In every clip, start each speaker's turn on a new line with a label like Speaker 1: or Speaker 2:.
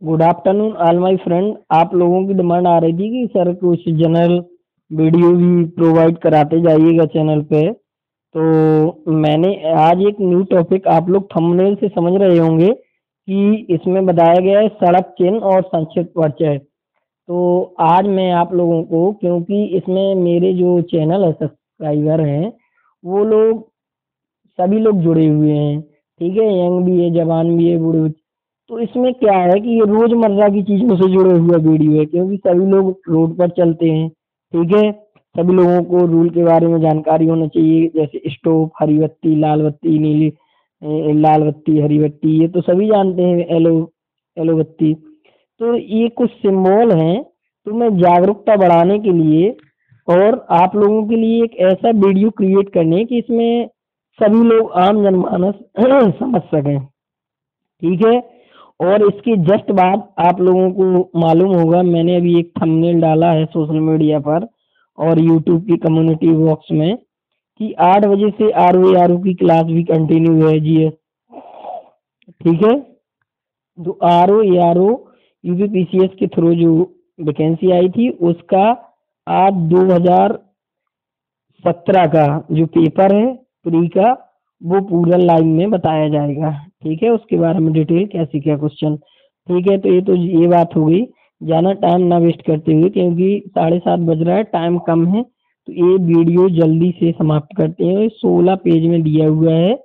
Speaker 1: Good afternoon all my friend. आप लोगों की डिमांड आ रही थी कि सर कुछ जनरल वीडियो भी प्रोवाइड कराते जाइएगा चैनल पे। तो मैंने आज एक न्यू टॉपिक, आप लोग थंबनेल से समझ रहे होंगे कि इसमें बताया गया है सड़क चिन्ह और संक्षिप्त परिचय। तो आज मैं आप लोगों को, क्योंकि इसमें मेरे जो चैनल है सब्सक्राइबर हैं वो लोग सभी लोग जुड़े हुए हैं, ठीक है, यंग भी है, जवान भी है, बूढ़े भी। तो इसमें क्या है कि ये रोजमर्रा की चीजों से जुड़े हुआ वीडियो है, क्योंकि सभी लोग रोड पर चलते हैं, ठीक है। सभी लोगों को रूल के बारे में जानकारी होना चाहिए, जैसे स्टॉप, हरी बत्ती, लाल बत्ती, नीली लाल बत्ती, हरी बत्ती, ये तो सभी जानते हैं। येलो येलो बत्ती। तो ये कुछ सिंबल हैं। तो मैं जागरूकता बढ़ाने के लिए और आप लोगों के लिए एक ऐसा वीडियो क्रिएट करने कि इसमें सभी लोग, आम जनमानस समझ सकें, ठीक है। और इसके जस्ट बाद आप लोगों को मालूम होगा, मैंने अभी एक थंबनेल डाला है सोशल मीडिया पर और यूट्यूब की कम्युनिटी बॉक्स में कि 8 बजे से आर की क्लास भी कंटिन्यू है, जीएस, ठीक है। जो आर ओ यूपीपीसीएस के थ्रू जो वैकेंसी आई थी उसका आज 2017 का जो पेपर है प्री का, वो पूरा लाइव में बताया जाएगा, ठीक है। उसके बारे में डिटेल कैसे क्या क्वेश्चन, ठीक है। तो ये बात हो गई। ज़्यादा टाइम ना वेस्ट करते हुए, क्योंकि 7:30 बज रहा है, टाइम कम है, तो ये वीडियो जल्दी से समाप्त करते हैं। 16 पेज में दिया हुआ है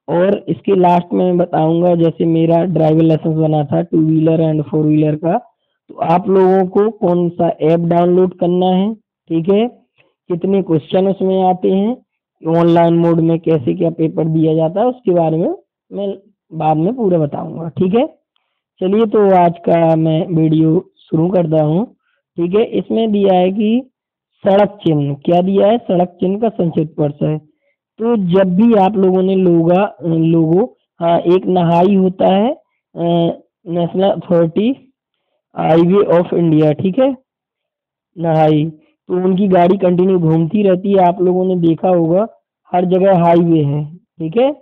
Speaker 1: और इसके लास्ट में मैं बताऊंगा, जैसे मेरा ड्राइविंग लाइसेंस बना था 2 व्हीलर एंड 4 व्हीलर का, तो आप लोगों को कौन सा ऐप डाउनलोड करना है, ठीक है, कितने क्वेश्चन उसमें आते हैं, ऑनलाइन मोड में कैसे क्या पेपर दिया जाता है, उसके बारे में मैं बाद में पूरा बताऊंगा, ठीक है। चलिए, तो आज का मैं वीडियो शुरू करता हूँ, ठीक है। इसमें दिया है कि सड़क चिन्ह क्या दिया है, सड़क चिन्ह का संक्षिप्त परिचय। तो जब भी आप लोगों ने लोगो, हाँ, एक नहाई होता है, national authority highway of India, ठीक है, नहाई। तो उनकी गाड़ी कंटिन्यू घूमती रहती है, आप लोगों ने देखा होगा, हर जगह हाईवे है, ठीक है।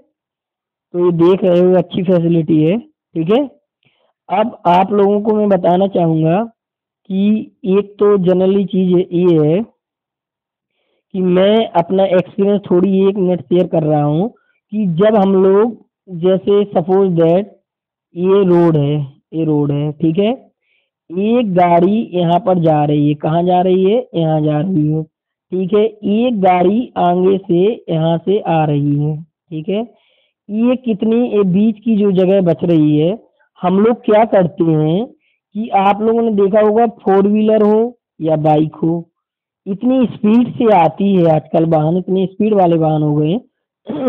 Speaker 1: तो ये देख रहे हो, अच्छी फैसिलिटी है, ठीक है। अब आप लोगों को मैं बताना चाहूंगा कि एक तो जनरली चीज ये है कि मैं अपना एक्सपीरियंस थोड़ी 1 मिनट शेयर कर रहा हूँ कि जब हम लोग, जैसे सपोज दैट ये रोड है, ठीक है। एक गाड़ी यहाँ पर जा रही है, कहाँ जा रही है, यहाँ जा रही है, ठीक है। एक गाड़ी आगे से यहाँ से आ रही है, ठीक है। ये कितनी, ये बीच की जो जगह बच रही है, हम लोग क्या करते हैं कि आप लोगों ने देखा होगा, 4 व्हीलर हो या बाइक हो, इतनी स्पीड से आती है आजकल वाहन, इतनी स्पीड वाले वाहन हो गए हैं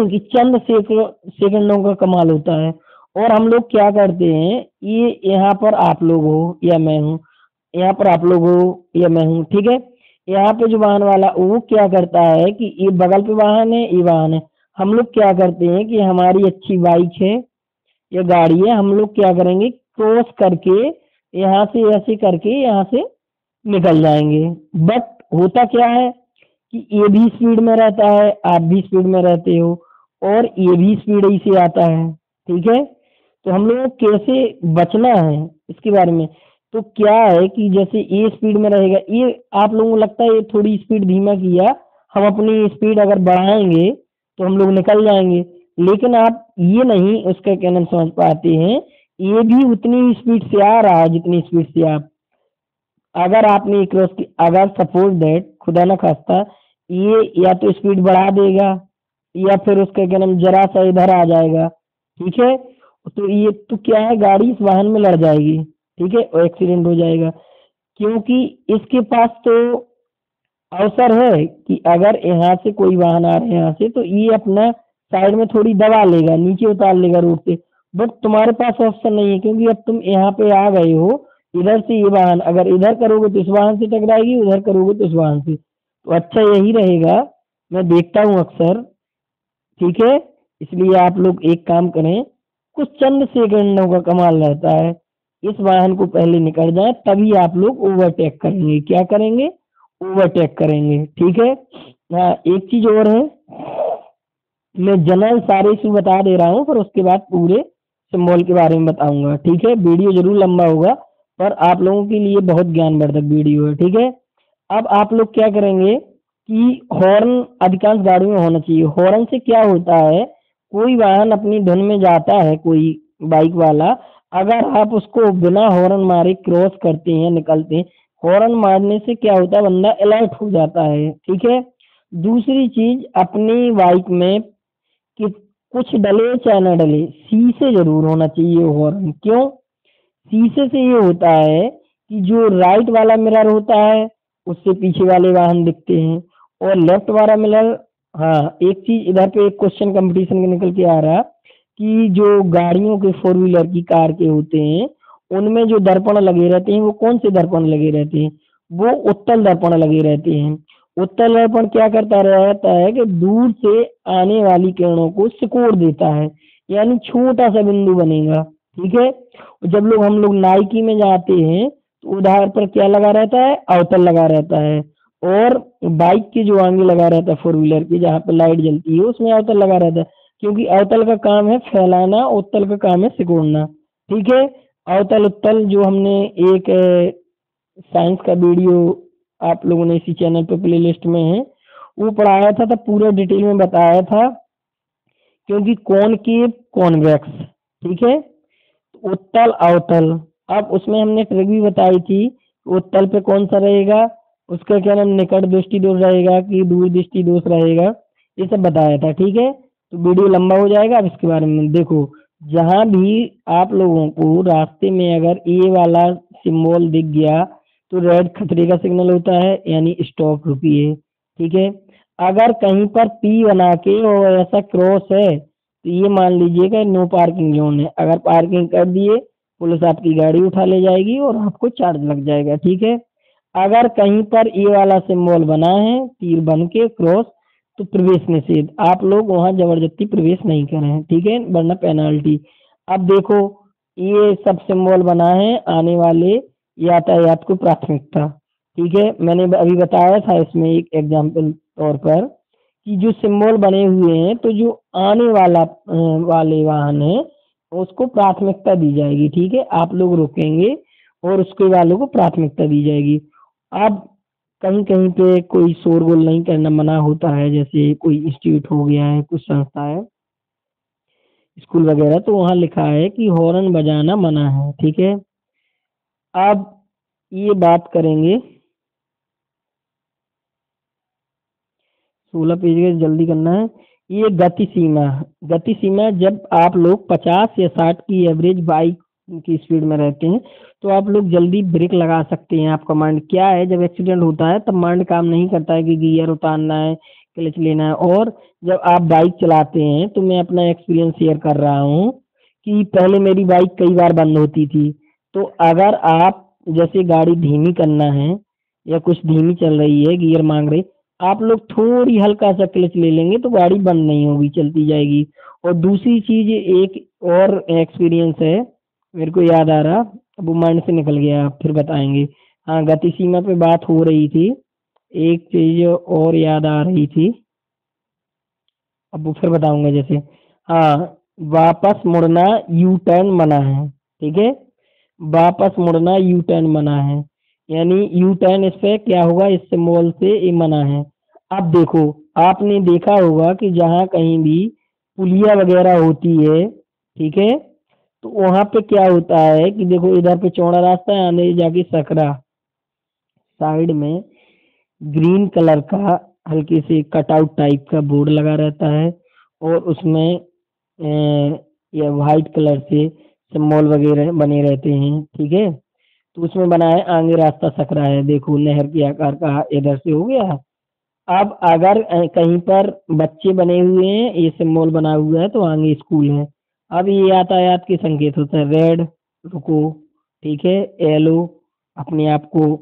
Speaker 1: कि चंद सेकंडों का कमाल होता है। और हम लोग क्या करते हैं, ये यहाँ पर आप लोग हो या मैं हूँ, यहाँ पर आप लोग हो या मैं हूँ, ठीक है। यहाँ पे जो वाहन वाला वो क्या करता है कि ये बगल पे वाहन है, ये वाहन है, हम लोग क्या करते हैं कि हमारी अच्छी बाइक है या गाड़ी है, हम लोग क्या करेंगे, क्रॉस करके यहाँ से ऐसे करके यहाँ से निकल जाएंगे। बट होता क्या है कि ये भी स्पीड में रहता है, आप भी स्पीड में रहते हो, और ये भी स्पीड ही से आता है, ठीक है। तो हम लोग को कैसे बचना है इसके बारे में। तो क्या है कि जैसे ये स्पीड में रहेगा, ये आप लोगों को लगता है ये थोड़ी स्पीड धीमा किया, हम अपनी स्पीड अगर बढ़ाएंगे तो हम लोग निकल जाएंगे। लेकिन आप ये नहीं उसका क्या नाम समझ पाते हैं, ये भी उतनी स्पीड से आ रहा है जितनी स्पीड से आप, अगर आपने क्रॉस की, अगर सपोज दैट खुदा ना खास्ता ये या तो स्पीड बढ़ा देगा या फिर उसका क्या नाम जरा सा इधर आ जाएगा, ठीक है। तो ये तो क्या है, गाड़ी इस वाहन में लड़ जाएगी, ठीक है, और एक्सीडेंट हो जाएगा। क्योंकि इसके पास तो अवसर है कि अगर यहाँ से कोई वाहन आ रहा है यहाँ से, तो ये अपना साइड में थोड़ी दबा लेगा, नीचे उतार लेगा रोड से। बट तुम्हारे पास ऑप्शन नहीं है, क्योंकि अब तुम यहाँ पे आ गए हो, इधर से ये वाहन अगर इधर करोगे तो इस वाहन से टकराएगी, उधर करोगे तो इस वाहन से। तो अच्छा यही रहेगा, मैं देखता हूँ अक्सर, ठीक है। इसलिए आप लोग एक काम करें, कुछ चंद सेकंडों का कमाल रहता है, इस वाहन को पहले निकल जाए तभी आप लोग ओवरटेक करेंगे, क्या करेंगे, ओवरटेक करेंगे, ठीक है। हाँ, एक चीज और है, मैं जनरल सारे इशू बता दे रहा हूँ, फिर उसके बाद पूरे सिंबल के बारे में बताऊंगा। ठीक है, वीडियो जरूर लंबा होगा पर आप लोगों के लिए बहुत ज्ञानवर्धक वीडियो है। ठीक है, अब आप लोग क्या करेंगे कि हॉर्न अधिकांश गाड़ियों में होना चाहिए। हॉर्न से क्या होता है, कोई वाहन अपनी धुन में जाता है, कोई बाइक वाला, अगर आप उसको बिना हॉर्न मारे क्रॉस करते हैं, निकलते हैं, हॉर्न मारने से क्या होता है, बंदा अलर्ट हो जाता है। ठीक है, दूसरी चीज, अपनी बाइक में कि कुछ डले चाहे ना डले, शीशे जरूर होना चाहिए हॉर्न। क्यों? शीशे से ये होता है कि जो राइट वाला मिरर होता है उससे पीछे वाले वाहन दिखते हैं, और लेफ्ट वाला मिरर, हाँ एक चीज इधर पे एक क्वेश्चन कंपटीशन में निकल के आ रहा कि जो गाड़ियों के फोर व्हीलर की कार के होते हैं उनमें जो दर्पण लगे रहते हैं वो कौन से दर्पण लगे रहते हैं, वो उत्तल दर्पण लगे रहते हैं। उत्तल दर्पण क्या करता रहता है कि दूर से आने वाली किरणों को सिकोड़ देता है, यानी छोटा सा बिंदु बनेगा। ठीक है, जब लोग हम लोग नाइकी में जाते हैं तो उधार पर क्या लगा रहता है, अवतल लगा रहता है, और बाइक के जो आगे लगा रहता है फोर व्हीलर की जहाँ पे लाइट जलती है उसमें अवतल लगा रहता है, क्योंकि अवतल का काम है फैलाना, उत्तल का काम है सिकोड़ना। ठीक है, अवतल उत्तल जो हमने एक साइंस का वीडियो आप लोगों ने इसी चैनल पे प्लेलिस्ट में है वो पढ़ाया था, तब पूरा डिटेल में बताया था, क्योंकि कॉनकेव कॉन्वेक्स। ठीक है, उत्तल अवतल, अब उसमें हमने ट्रिक भी बताई थी, उत्तल पे कौन सा रहेगा, उसका क्या नाम, निकट दृष्टि दोष रहेगा कि दूर दृष्टि दोष रहेगा, ये सब बताया था। ठीक है, तो वीडियो लंबा हो जाएगा। अब इसके बारे में देखो, जहां भी आप लोगों को रास्ते में अगर ए वाला सिंबल दिख गया तो रेड खतरे का सिग्नल होता है, यानी स्टॉप, रुकिए। ठीक है, अगर कहीं पर पी बना के और ऐसा क्रॉस है तो ये मान लीजिएगा नो पार्किंग जोन है, अगर पार्किंग कर दिए पुलिस आपकी गाड़ी उठा ले जाएगी और आपको चार्ज लग जाएगा। ठीक है, अगर कहीं पर ये वाला सिंबल बना है तीर बन के क्रॉस, तो प्रवेश निषेध, आप लोग वहां जबरदस्ती प्रवेश नहीं करें। ठीक है, वरना पेनाल्टी। अब देखो, ये सब सिंबल बना है आने वाले यातायात को प्राथमिकता। ठीक है, मैंने अभी बताया था इसमें एक एग्जाम्पल तौर पर कि जो सिंबल बने हुए हैं तो जो आने वाले वाहन है उसको प्राथमिकता दी जाएगी। ठीक है, आप लोग रुकेंगे और उसके वालों को प्राथमिकता दी जाएगी। अब कहीं कहीं पे कोई शोरगुल नहीं करना मना होता है, जैसे कोई इंस्टीट्यूट हो गया है, कुछ संस्था है, स्कूल वगैरह, तो वहाँ लिखा है कि हॉर्न बजाना मना है। ठीक है, अब ये बात करेंगे 16 पेज का, जल्दी करना है। ये गति सीमा, गति सीमा जब आप लोग 50 या 60 की एवरेज बाइक की स्पीड में रहते हैं तो आप लोग जल्दी ब्रेक लगा सकते हैं। आपका माइंड क्या है, जब एक्सीडेंट होता है तब माइंड काम नहीं करता है कि गियर उतारना है, क्लच लेना है। और जब आप बाइक चलाते हैं तो मैं अपना एक्सपीरियंस शेयर कर रहा हूँ कि पहले मेरी बाइक कई बार बंद होती थी, तो अगर आप जैसे गाड़ी धीमी करना है या कुछ धीमी चल रही है, गियर मांग रही, आप लोग थोड़ी हल्का सा क्लच ले लेंगे तो गाड़ी बंद नहीं होगी, चलती जाएगी। और दूसरी चीज, एक और एक्सपीरियंस है, मेरे को याद आ रहा, अब वो माइंड से निकल गया, फिर बताएंगे। हाँ, गति सीमा पे बात हो रही थी, एक चीज और याद आ रही थी, अब वो फिर बताऊंगा। जैसे, हाँ, वापस मुड़ना यू टर्न मना है। ठीक है, वापस मुड़ना यू टर्न मना है, यानी यू टर्न इस पे क्या होगा, इस सिंबल से ये मना है। अब देखो, आपने देखा होगा कि जहाँ कहीं भी पुलिया वगैरह होती है, ठीक है, तो वहां पे क्या होता है कि देखो इधर पे चौड़ा रास्ता है, आने जाके सकरा साइड में ग्रीन कलर का हल्के से कटआउट टाइप का बोर्ड लगा रहता है, और उसमें या वाइट कलर से सिंबल वगैरह बने रहते हैं। ठीक है, तो उसमें बना है आगे रास्ता सकरा है, देखो नहर के आकार का इधर से हो गया। अब अगर कहीं पर बच्चे बने हुए हैं, ये सिंबल बना हुआ है तो आगे स्कूल है। अब ये यातायात के संकेत होता है, रेड रुको, ठीक है, येलो अपने आप को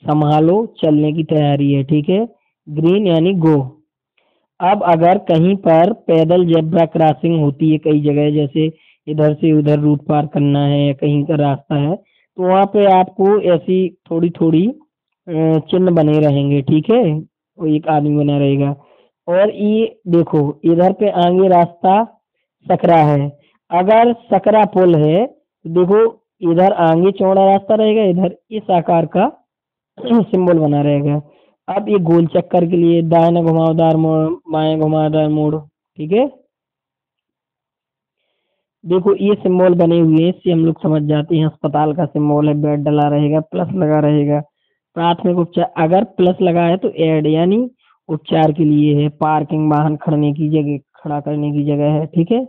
Speaker 1: संभालो, चलने की तैयारी है, ठीक है, ग्रीन यानी गो। अब अगर कहीं पर पैदल जेब्रा क्रॉसिंग होती है कई जगह, जैसे इधर से उधर रूट पार करना है या कहीं का रास्ता है, तो वहां पे आपको ऐसी थोड़ी थोड़ी चिन्ह बने रहेंगे। ठीक है, वो एक आदमी बना रहेगा। और ये देखो इधर पे आगे रास्ता सकरा है, अगर सकरा पुल है तो देखो इधर आगे चौड़ा रास्ता रहेगा, इधर इस आकार का सिंबल बना रहेगा। अब ये गोल चक्कर के लिए दाहिना घुमावदार मोड़, बाएं घुमावदार मोड़, ठीक है। देखो ये सिंबल बने हुए हैं, इससे हम लोग समझ जाते हैं अस्पताल का सिंबल है, बेड डला रहेगा, प्लस लगा रहेगा। प्राथमिक उपचार, अगर प्लस लगा है तो एड यानी उपचार के लिए है। पार्किंग, वाहन खड़ने की जगह, खड़ा करने की जगह है, ठीक है।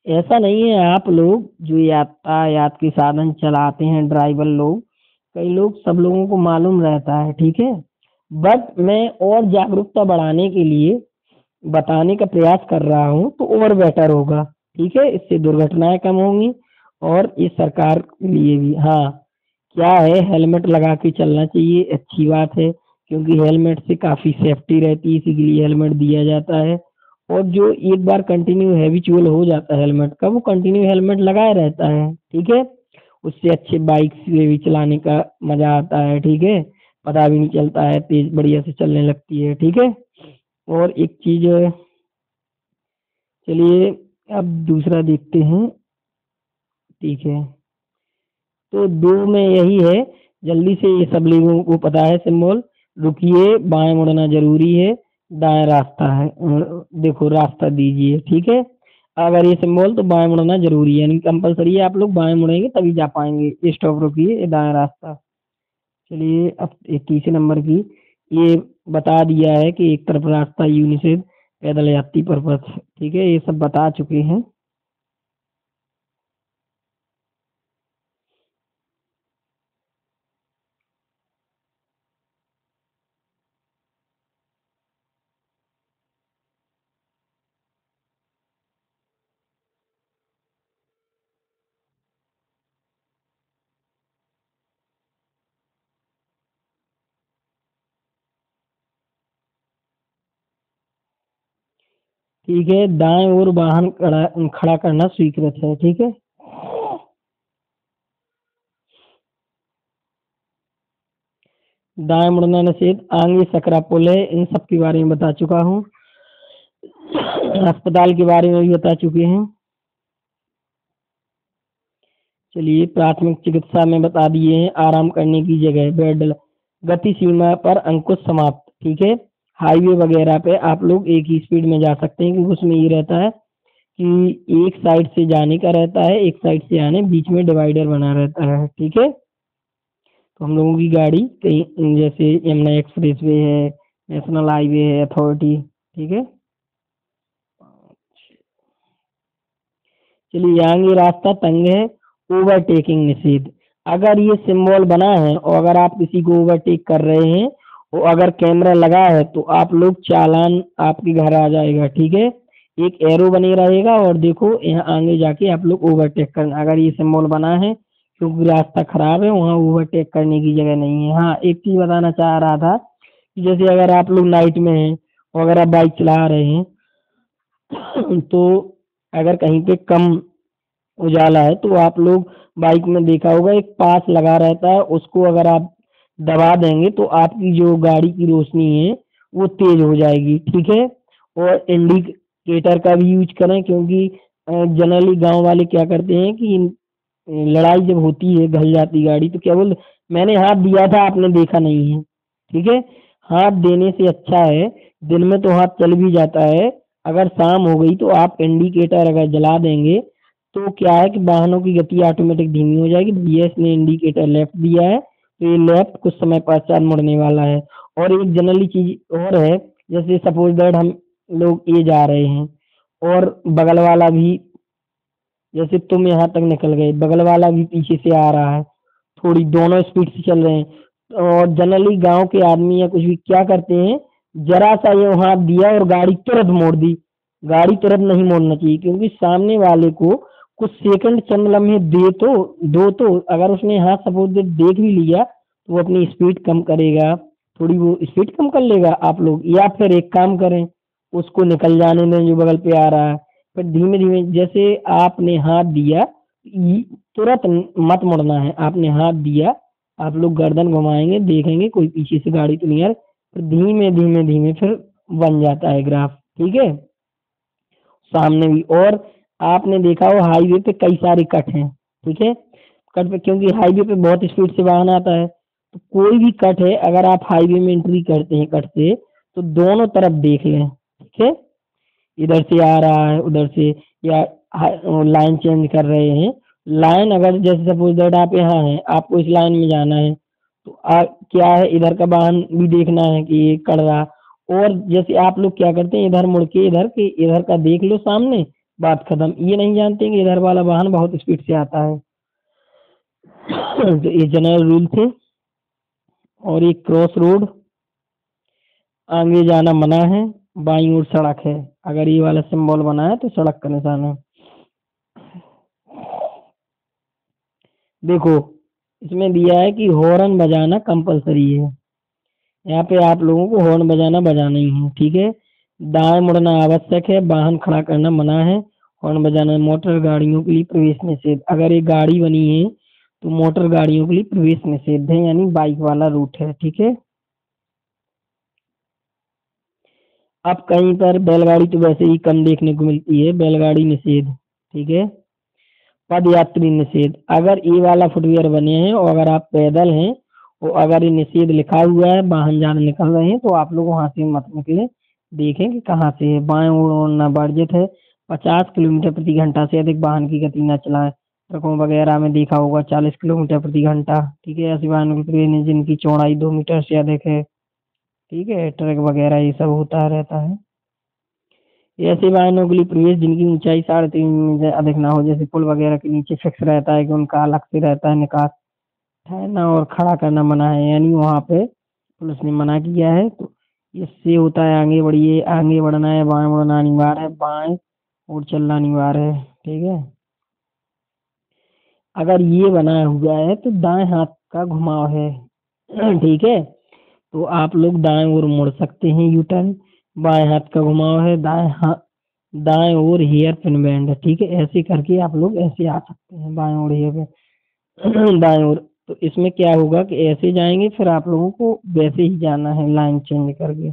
Speaker 1: ऐसा नहीं है, आप लोग जो यातायात के साधन चलाते हैं, ड्राइवर लोग, कई लोग, सब लोगों को मालूम रहता है, ठीक है। बट मैं और जागरूकता बढ़ाने के लिए बताने का प्रयास कर रहा हूँ तो और बेटर होगा, ठीक है। इससे दुर्घटनाएं कम होंगी और ये सरकार के लिए भी। हाँ, क्या है, हेलमेट लगा के चलना चाहिए, अच्छी बात है, क्योंकि हेलमेट से काफी सेफ्टी रहती है, इसी के लिए हेलमेट दिया जाता है। और जो एक बार कंटिन्यू हैबिचुअल हो जाता है हेलमेट का, वो कंटिन्यू हेलमेट लगाए रहता है, ठीक है। उससे अच्छे बाइक से भी चलाने का मजा आता है, ठीक है। पता भी नहीं चलता है, तेज बढ़िया से चलने लगती है, ठीक है। और एक चीज, चलिए अब दूसरा देखते हैं, ठीक है। तो दो में यही है, जल्दी से ये सब लोगों को पता है सिंबल। रुकिए, बाएं मुड़ना जरूरी है, दाएं रास्ता है, देखो रास्ता दीजिए, ठीक है। अगर ये सिंबल तो बाएं मुड़ना जरूरी है, यानी कंपलसरी है, आप लोग बाएं मुड़ेंगे तभी जा पाएंगे। स्टॉप, रुकिए, ये दाएं रास्ता। चलिए अब 21 नंबर की, ये बता दिया है कि एक तरफ रास्ता, यूनिसेफ, पैदल यात्री पर पथ, ठीक है, ये सब बता चुके हैं। ठीक है, दाएं ओर वाहन खड़ा खड़ा करना स्वीकृत है, ठीक है। दाएं मुड़ना निषेध, आगे सकरा पुल है, इन सब के बारे में बता चुका हूँ। अस्पताल के बारे में भी बता चुके हैं। चलिए प्राथमिक चिकित्सा में बता दिए हैं, आराम करने की जगह, बेड, गति सीमा पर अंकुश समाप्त, ठीक है। हाईवे वगैरह पे आप लोग एक ही स्पीड में जा सकते हैं, क्योंकि उसमें ये रहता है कि एक साइड से जाने का रहता है, एक साइड से आने, बीच में डिवाइडर बना रहता है, ठीक है। तो हम लोगों की गाड़ी कहीं जैसे यमुना एक्सप्रेस वे है, नेशनल हाईवे है, अथॉरिटी, ठीक है। चलिए आगे रास्ता तंग है, ओवरटेकिंग निषेध। अगर ये सिंबल बना है और अगर आप किसी को ओवरटेक कर रहे हैं और अगर कैमरा लगा है तो आप लोग चालान आपके घर आ जाएगा, ठीक है। एक एरो बने रहेगा और देखो यहाँ आगे जाके आप लोग ओवरटेक करना, अगर ये सिंबल बना है, क्योंकि रास्ता खराब है, वहाँ ओवरटेक करने की जगह नहीं है। हाँ, एक चीज बताना चाह रहा था कि जैसे अगर आप लोग नाइट में हैं और अगर आप बाइक चला रहे हैं तो अगर कहीं पे कम उजाला है तो आप लोग बाइक में देखा होगा एक पास लगा रहता है, उसको अगर आप दबा देंगे तो आपकी जो गाड़ी की रोशनी है वो तेज हो जाएगी, ठीक है। और इंडिकेटर का भी यूज करें, क्योंकि जनरली गांव वाले क्या करते हैं कि लड़ाई जब होती है, घल जाती गाड़ी, तो क्या बोल, मैंने हाथ दिया था आपने देखा नहीं है, ठीक है। हाथ देने से अच्छा है, दिन में तो हाथ चल भी जाता है, अगर शाम हो गई तो आप इंडिकेटर अगर जला देंगे तो क्या है कि वाहनों की गति ऑटोमेटिक धीमी हो जाएगी। भैया इसने इंडिकेटर लेफ्ट दिया है तो ये लेफ्ट कुछ समय पश्चात मुड़ने वाला है। और एक जनरली चीज और है, जैसे सपोज दैट हम लोग ये जा रहे हैं और बगल वाला भी, जैसे तुम यहाँ तक निकल गए, बगल वाला भी पीछे से आ रहा है, थोड़ी दोनों स्पीड से चल रहे हैं, और जनरली गांव के आदमी या कुछ भी क्या करते हैं, जरा सा ये हाथ दिया और गाड़ी तुरंत मोड़ दी। गाड़ी तुरंत नहीं मोड़ना चाहिए, क्योंकि सामने वाले को कुछ सेकंड चंद लम्हे दे तो दो, तो अगर उसने हाथ सपोज देख भी लिया तो वो अपनी स्पीड कम करेगा, थोड़ी वो स्पीड कम कर लेगा आप लोग, या फिर एक काम करें, उसको निकल जाने दें जो बगल पे आ रहा है, फिर धीमे धीमे जैसे आपने हाथ दिया, तुरंत मत मुड़ना है। आपने हाथ दिया, आप लोग गर्दन घुमाएंगे, देखेंगे कोई पीछे से गाड़ी तो नहीं आ रही, फिर धीमे धीमे धीमे फिर बन जाता है ग्राफ, ठीक है। सामने भी। और आपने देखा हो हाईवे पे कई सारे कट हैं, ठीक है। कट पे क्योंकि हाईवे पे बहुत स्पीड से वाहन आता है, तो कोई भी कट है अगर आप हाईवे में एंट्री करते हैं कट से, तो दोनों तरफ देख लें, ठीक है। इधर से आ रहा है उधर से, या लाइन चेंज कर रहे हैं। लाइन अगर जैसे सपोज दैट आप यहाँ हैं, आपको इस लाइन में जाना है, तो क्या है इधर का वाहन भी देखना है कि ये कर रहा। और जैसे आप लोग क्या करते हैं, इधर मुड़ के इधर का देख लो सामने, बात खत्म। ये नहीं जानते कि इधर वाला वाहन बहुत स्पीड से आता है। तो ये जनरल रूल थे। और एक क्रॉस रोड, आगे जाना मना है, बाईं ओर सड़क है। अगर ये वाला सिंबल बना है तो सड़क का निशान है। देखो इसमें दिया है कि हॉर्न बजाना कंपलसरी है। यहाँ पे आप लोगों को हॉर्न बजाना ही है, ठीक है। दाएं मुड़ना आवश्यक है, वाहन खड़ा करना मना है, हॉर्न बजाना। मोटर गाड़ियों के लिए प्रवेश निषेध, अगर ये गाड़ी बनी है तो मोटर गाड़ियों के लिए प्रवेश निषेध है, यानी बाइक वाला रूट है, ठीक है। अब कहीं पर बैलगाड़ी तो वैसे ही कम देखने को मिलती है, बैलगाड़ी निषेध, ठीक है। पद यात्री निषेध, अगर ये वाला फुटवेयर बने हैं और अगर आप पैदल हैं और अगर ये निषेध लिखा हुआ है, वाहन जान निकल रहे हैं, तो आप लोग वहां से मत निकले। देखें कि कहाँ से है। बाएं ओर वर्जित है। 50 किलोमीटर प्रति घंटा से अधिक वाहन की गति न चलाएं। ट्रकों वगैरह में देखा होगा 40 किलोमीटर प्रति घंटा, ठीक है। ऐसी वाहनों की ट्रेन है जिनकी चौड़ाई 2 मीटर से अधिक है, ठीक है। ट्रक वगैरह ये सब होता रहता है। ऐसे वाहनों के लिए प्रवेश जिनकी ऊंचाई 3.5 मीटर से अधिक ना हो, जैसे पुल वगैरह के नीचे फिक्स रहता है कि उनका अलग से रहता है निकास। ठहरना और खड़ा करना मना है, यानी वहां पे पुलिस ने मना किया है। तो इससे होता है आगे बढ़िए, आगे बढ़ना है, बाएं मुड़ना अनिवार्य है, बाएं और चलना अनिवार्य है, ठीक है। अगर ये बना हुआ है तो दाएं हाथ का घुमाव है, ठीक है। तो आप लोग दाएं ओर मुड़ सकते हैं, यू टर्न। बाएं हाथ का घुमाव है, दाएं ओर हेयर पिन बैंड है, ठीक है। ऐसे करके आप लोग ऐसे आ सकते हैं बाएं ओर हेयर पिन दाएं ओर। तो इसमें क्या होगा कि ऐसे जाएंगे, फिर आप लोगों को वैसे ही जाना है लाइन चेंज करके।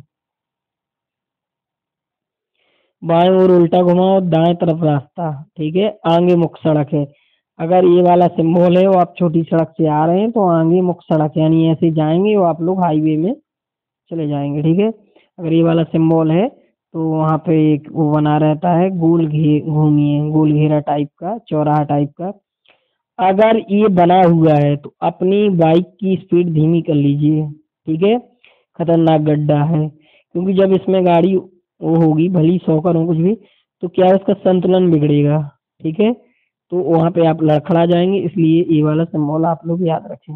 Speaker 1: बाएं ओर उल्टा घुमाओ, दाएं तरफ रास्ता, ठीक है। आगे मुख्य सड़क है। अगर ये वाला सिंबल है और आप छोटी सड़क से आ रहे हैं तो आगे मुख्य सड़क, यानी ऐसे जाएंगे और आप लोग हाईवे में चले जाएंगे, ठीक है। अगर ये वाला सिंबल है तो वहां पे एक वो बना रहता है, घूमिए, गोल घेरा टाइप का, चौराहा टाइप का। अगर ये बना हुआ है तो अपनी बाइक की स्पीड धीमी कर लीजिए, ठीक है। खतरनाक गड्ढा है, क्योंकि जब इसमें गाड़ी वो होगी, भली 100 करो कुछ भी, तो क्या है, उसका संतुलन बिगड़ेगा, ठीक है। तो वहां पे आप लड़खड़ा जाएंगे, इसलिए ये वाला सिंबल आप लोग याद रखें।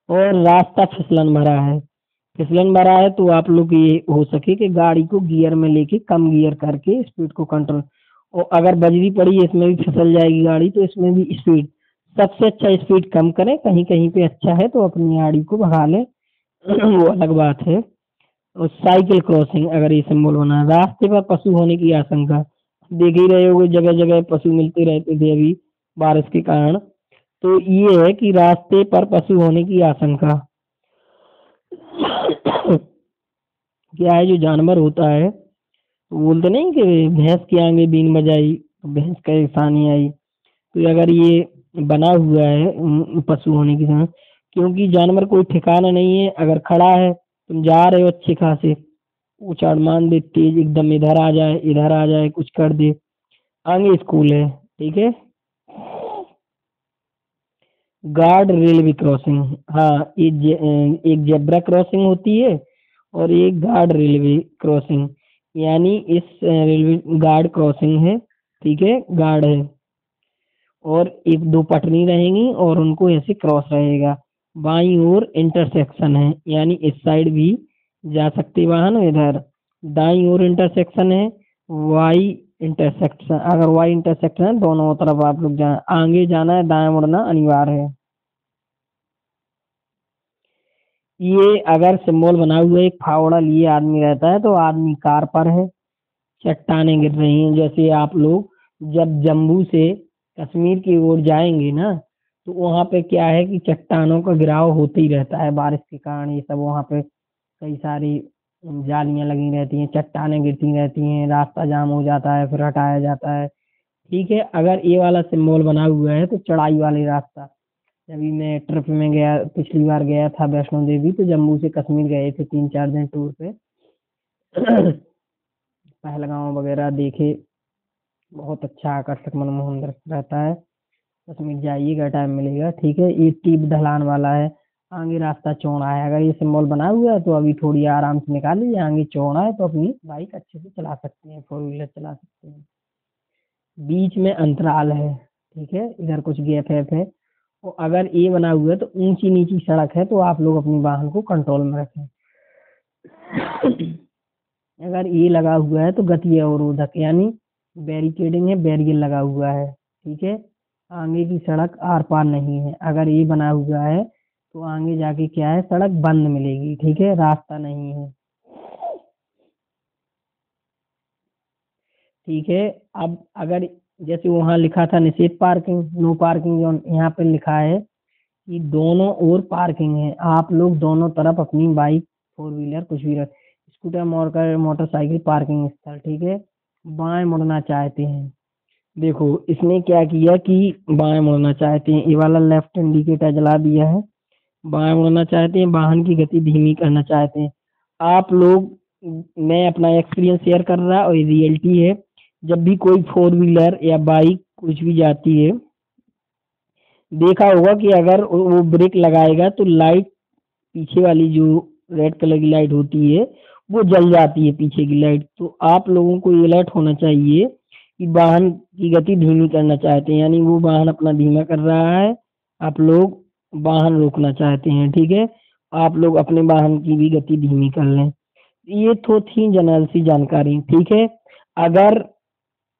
Speaker 1: और रास्ता फिसलन भरा है। फिसलन भरा है तो आप लोग ये हो सके कि गाड़ी को गियर में लेके कम गियर करके स्पीड को कंट्रोल। और अगर बजरी पड़ी है, इसमें भी फिसल जाएगी गाड़ी, तो इसमें भी स्पीड, सबसे अच्छा स्पीड कम करें। कहीं कहीं पे अच्छा है तो अपनी गाड़ी को भगा लें, वो अलग बात है। और साइकिल क्रॉसिंग, अगर ये सिंबल बना है, रास्ते पर पशु होने की आशंका, देख ही रहे होगे जगह जगह पशु मिलते रहते थे अभी बारिश के कारण। तो ये है कि रास्ते पर पशु होने की आशंका। क्या है, जो जानवर होता है, तो बोलते नहीं कि भैंस के आगे बीन बजाई तो भैंस का सानी आई। तो अगर ये बना हुआ है पशु होने की तरह, क्योंकि जानवर कोई ठिकाना नहीं है। अगर खड़ा है, तुम जा रहे हो अच्छे खासे, उछाड़ मान दे तेज एकदम, इधर आ जाए कुछ कर दे। आगे स्कूल है, ठीक है। गार्ड रेलवे क्रॉसिंग, हाँ, एक जेब्रा क्रॉसिंग होती है और एक गार्ड रेलवे क्रॉसिंग, यानी इस रेलवे गार्ड क्रॉसिंग है, ठीक है, गार्ड है। और एक दो पटरी रहेंगी और उनको ऐसे क्रॉस रहेगा। बाईं ओर इंटरसेक्शन है, यानी इस साइड भी जा सकते वाहन, इधर दाईं ओर इंटरसेक्शन है। वाई इंटरसेक्शन, अगर वाई इंटरसेक्शन है, दोनों तरफ आप लोग आगे जाना है, दाएं मुड़ना अनिवार्य है। ये अगर सिंबल बना हुआ है, एक फावड़ा लिए आदमी रहता है, तो आदमी कार पर है, चट्टानें गिर रही हैं। जैसे आप लोग जब जम्मू से कश्मीर की ओर जाएंगे ना, तो वहां पे क्या है कि चट्टानों का गिराव होते ही रहता है बारिश के कारण। ये सब वहां पे कई सारी जालियां लगी रहती हैं, चट्टानें गिरती रहती हैं, रास्ता जाम हो जाता है, फिर हटाया जाता है। ठीक है, अगर ये वाला सिंबल बना हुआ है तो चढ़ाई वाले रास्ता। अभी मैं ट्रिप में गया, पिछली बार गया था वैष्णो देवी, तो जम्मू से कश्मीर गए थे 3-4 दिन टूर पे। पहलगांव वगैरह देखे, बहुत अच्छा आकर्षक मनमोहन दृश्य रहता है। कश्मीर जाइएगा, टाइम मिलेगा। ठीक है, ये टीप ढलान वाला है, आगे रास्ता चौड़ा है। अगर ये सिंबल बना हुआ है तो अभी थोड़ी आराम से निकाल लीजिए, आगे चौड़ा है तो अपनी बाइक अच्छे से चला सकते हैं, 4 व्हीलर चला सकते हैं। बीच में अंतराल है, ठीक है, इधर कुछ गैप वैप है। तो अगर ये बना हुआ है तो ऊंची नीची सड़क है, तो आप लोग अपनी वाहन को कंट्रोल में रखें। अगर ये लगा हुआ है तो गति अवरोधक यानी बैरिकेडिंग है, बैरियर लगा हुआ है। ठीक है, आगे की सड़क आर पार नहीं है। अगर ये बना हुआ है तो आगे जाके क्या है, सड़क बंद मिलेगी। ठीक है, रास्ता नहीं है। ठीक है, अब अगर जैसे वहां लिखा था निषेध पार्किंग, नो पार्किंग जोन, यहाँ पे लिखा है कि दोनों ओर पार्किंग है। आप लोग दोनों तरफ अपनी बाइक, 4 व्हीलर कुछ भी रख, स्कूटर, मोटरसाइकिल पार्किंग स्थल। ठीक है, बाएं मुड़ना चाहते हैं, देखो इसने क्या किया कि बाएं मुड़ना चाहते हैं, ये वाला लेफ्ट इंडिकेटर जला दिया है। बाएं मुड़ना चाहते हैं, वाहन की गति धीमी करना चाहते हैं। आप लोग, मैं अपना एक्सपीरियंस शेयर कर रहा और ये रियलिटी है। जब भी कोई 4 व्हीलर या बाइक कुछ भी जाती है, देखा होगा कि अगर वो ब्रेक लगाएगा तो लाइट, पीछे वाली जो रेड कलर की लाइट होती है वो जल जाती है, पीछे की लाइट। तो आप लोगों को ये अलर्ट होना चाहिए कि वाहन की गति धीमी करना चाहते हैं, यानी वो वाहन अपना धीमा कर रहा है, आप लोग वाहन रोकना चाहते हैं। ठीक है, आप लोग अपने वाहन की भी गति धीमी कर लें। ये तो थी जनरल सी जानकारी। ठीक है, अगर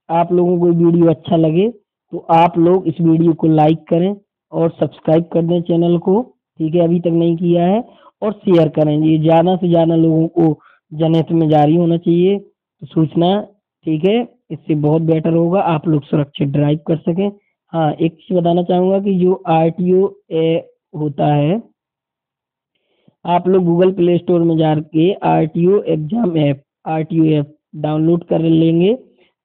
Speaker 1: आप लोगों को वीडियो अच्छा लगे तो आप लोग इस वीडियो को लाइक करें और सब्सक्राइब कर दें चैनल को। ठीक है, अभी तक नहीं किया है, और शेयर करें। ये ज़्यादा से ज़्यादा लोगों को जनहित में जारी होना चाहिए तो सूचना। ठीक है, इससे बहुत बेटर होगा, आप लोग सुरक्षित ड्राइव कर सकें। हाँ, एक चीज़ बताना चाहूँगा कि जो आरटीओ होता है, आप लोग गूगल प्ले स्टोर में जाके RTO exam app, RTO app download कर लेंगे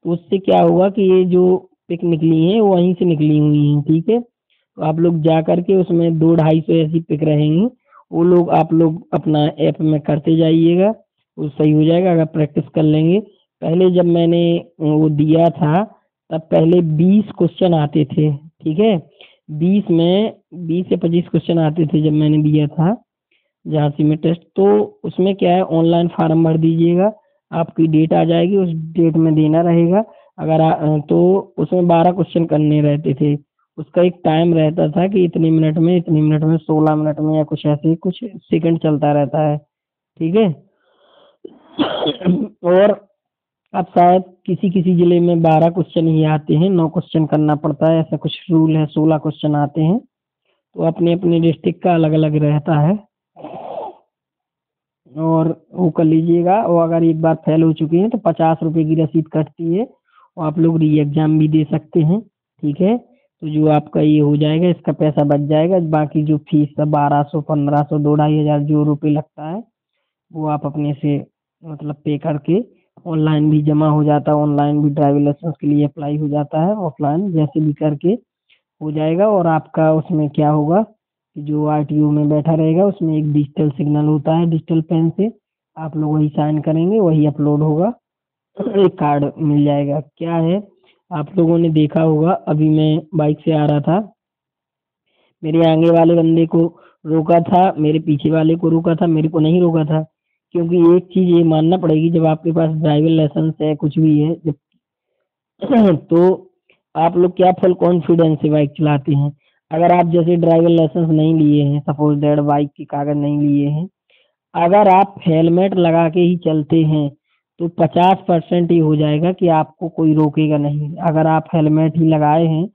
Speaker 1: तो उससे क्या होगा कि ये जो पिक निकली हैं वो वहीं से निकली हुई हैं। ठीक है, तो आप लोग जा करके उसमें 200-250 ऐसी पिक रहेंगी, वो लोग आप लोग अपना ऐप में करते जाइएगा, वो सही हो जाएगा अगर प्रैक्टिस कर लेंगे। पहले जब मैंने वो दिया था तब पहले 20 क्वेश्चन आते थे। ठीक है, 20 से 25 क्वेश्चन आते थे जब मैंने दिया था झांसी में टेस्ट। तो उसमें क्या है, ऑनलाइन फार्म भर दीजिएगा, आपकी डेट आ जाएगी, उस डेट में देना रहेगा। अगर तो उसमें 12 क्वेश्चन करने रहते थे, उसका एक टाइम रहता था कि इतने मिनट में, इतने मिनट में, 16 मिनट में, या कुछ ऐसे ही कुछ सेकंड चलता रहता है। ठीक है। और अब शायद किसी किसी जिले में 12 क्वेश्चन ही आते हैं, 9 क्वेश्चन करना पड़ता है, ऐसा कुछ रूल है, 16 क्वेश्चन आते हैं। तो अपने अपने डिस्ट्रिक्ट का अलग अलग रहता है, और वो कर लीजिएगा। और अगर एक बार फेल हो चुके हैं तो 50 रुपए की रसीद कटती है, और आप लोग री एग्जाम भी दे सकते हैं। ठीक है, तो जो आपका ये हो जाएगा, इसका पैसा बच जाएगा। बाकी जो फीस है 1200, 1500, 2-2,500 जो रुपये लगता है, वो आप अपने से मतलब पे करके ऑनलाइन भी जमा हो जाता है, ऑनलाइन भी ड्राइविंग लाइसेंस के लिए अप्लाई हो जाता है, ऑफलाइन जैसे भी करके हो जाएगा। और आपका उसमें क्या होगा कि जो आरटीओ में बैठा रहेगा उसमें एक डिजिटल सिग्नल होता है, डिजिटल पेन से आप लोग वही साइन करेंगे, वही अपलोड होगा, एक कार्ड मिल जाएगा। क्या है, आप लोगों ने देखा होगा, अभी मैं बाइक से आ रहा था, मेरे आगे वाले बंदे को रोका था, मेरे पीछे वाले को रोका था, मेरे को नहीं रोका था। क्योंकि एक चीज ये मानना पड़ेगी, जब आपके पास ड्राइविंग लाइसेंस है, कुछ भी है, जब तो आप लोग क्या फुल कॉन्फिडेंस से बाइक चलाते हैं। अगर आप जैसे ड्राइविंग लाइसेंस नहीं लिए हैं, सपोज दैट बाइक के कागज नहीं लिए हैं, अगर आप हेलमेट लगा के ही चलते हैं तो 50% ही हो जाएगा कि आपको कोई रोकेगा नहीं। अगर आप हेलमेट ही लगाए हैं,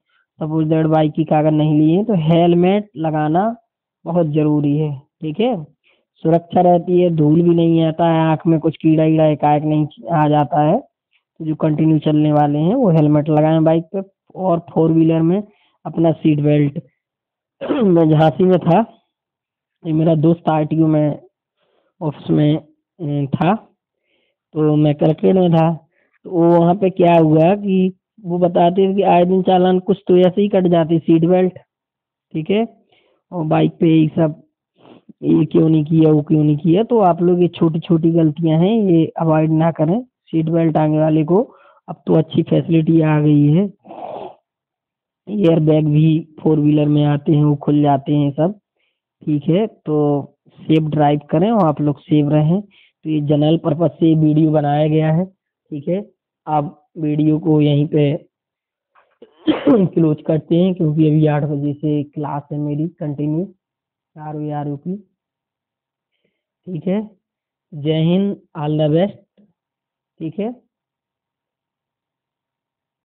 Speaker 1: सपोज दैट बाइक की कागज नहीं लिए हैं, तो हेलमेट लगाना बहुत जरूरी है। ठीक है, सुरक्षा रहती है, धूल भी नहीं आता है, आंख में कुछ कीड़ा ईड़ा एकाएक नहीं आ जाता है। तो जो कंटिन्यू चलने वाले हैं वो हेलमेट लगाएं बाइक पे। और 4 व्हीलर में अपना सीट बेल्ट। मैं झांसी में था, ये मेरा दोस्त आरटीओ में ऑफिस में था, तो मैं कलेक्ट्रेट में था। तो वो वहाँ पे क्या हुआ कि वो बताते थे कि आए दिन चालान कुछ तो ऐसे ही कट जाते, सीट बेल्ट, ठीक है, और बाइक पे ये सब, ये क्यों नहीं किया, वो क्यों नहीं किया। तो आप लोग ये छोटी छोटी गलतियां हैं, ये अवॉइड ना करें, सीट बेल्ट आगे वाले को। अब तो अच्छी फैसिलिटी आ गई है, एयर बैग भी फोर व्हीलर में आते हैं, वो खुल जाते हैं सब, ठीक है। तो सेफ ड्राइव करें और आप लोग सेफ रहें। तो ये जनरल पर्पज से वीडियो बनाया गया है, ठीक है। आप वीडियो को यहीं पे क्लोज करते हैं, क्योंकि अभी 8 बजे से क्लास है मेरी कंटिन्यू, आर की, ठीक है। जय हिंद, ऑल द बेस्ट, ठीक है।